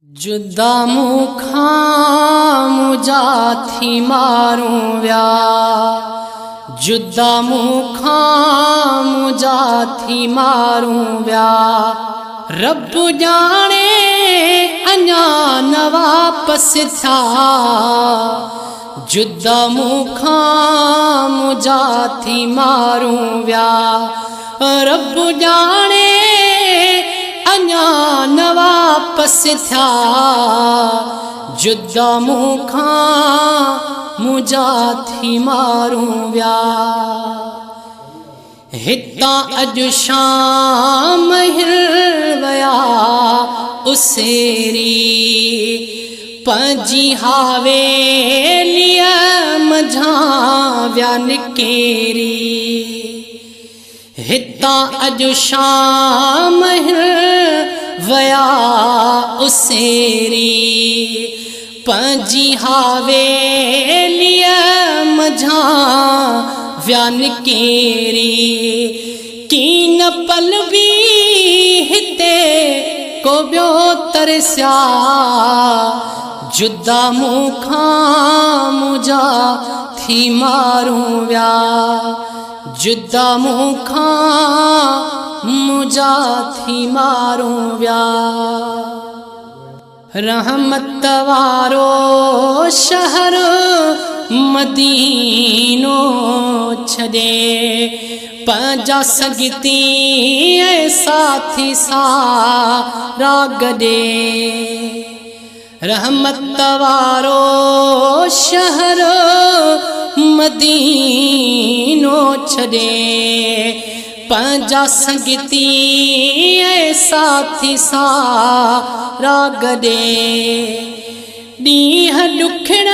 जुदा मुखा मुझा थी मारूं व्या, जुदा मुखा मुझा थी मारूं व्या। रब जाने अञा न वापस था, जुदा मुखा मुझा थी मारूं व्या। रब जाने अञा न वापस था, जुदा मुखा मुझा थी मारूं व्या। हिता अज शाम हिल वया उसेरी, पंजी हावेलिया मझा व्या निकेरी। हिता अज शाम हिल वया उसेरी, पंजी हावेलिया मझा व्या निकेरी। कीन पल भी हिते को ब्यो तरस्या, जुदा मुखा मुझा थी मारूं व्या। जुदा मुखा मुझा थी मारूं व्या। रहमत वारो शहर मदीनो छॾे, पंहिंजा संगती ऐं साथी सारा गॾे। रहमत वारो शहर मदीनो छॾे, पंहिंजा संगती ऐं साथी सारा गॾे। ॾींहं ॾुखण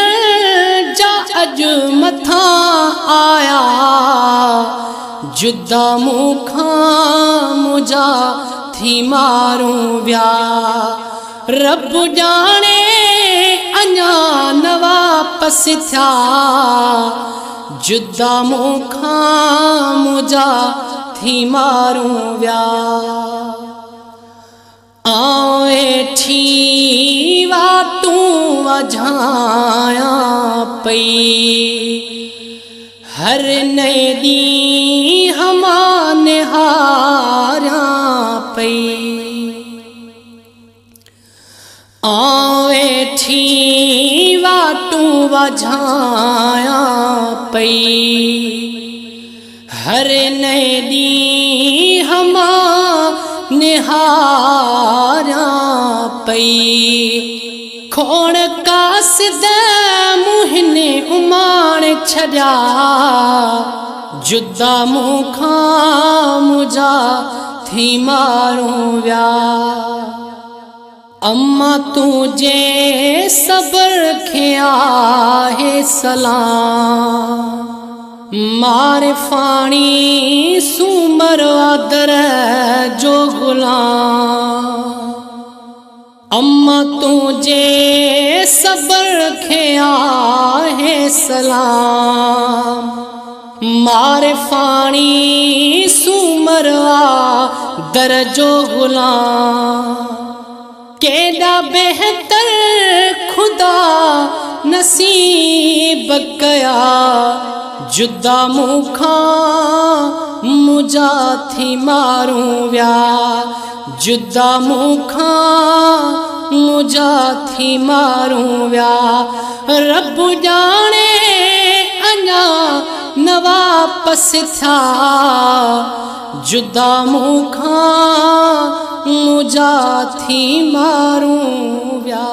जा अॼु मथां आया, जुदा मुखा मुझा थी मारूं व्या। रब जाने अञा न वापस था, जुदा मुखा मुझा थी मारूं व्या। आऊं वेठी वाटूं वझाया पई, हर नए ॾींहं मां निहारिया पई। आऊं वेठी वाटूं वझाया पई, हर नए ॾींहं मां निहारिया पई। खोण कासिद मुहिने उमाण छॾिया, जुदा मुखा मुझा थी मारूं व्या। अम्मा तुझे सब्र खे आहे सलाम, मार फाणी सूमर आदर जो गुलाम। अम्मा तुझे सब्र खे आहे सलाम, मार फाणी सूमर आदर जो गुलाम। केॾा बेहतर खुदा नसीब कया, जुदा मुखा मुझा थी मारूं व्या। जुदा मुखा मुझा थी मारूं व्या। रब जाने अञा न वापस था, जुदा मुखा मुझा थी मारूं व्या।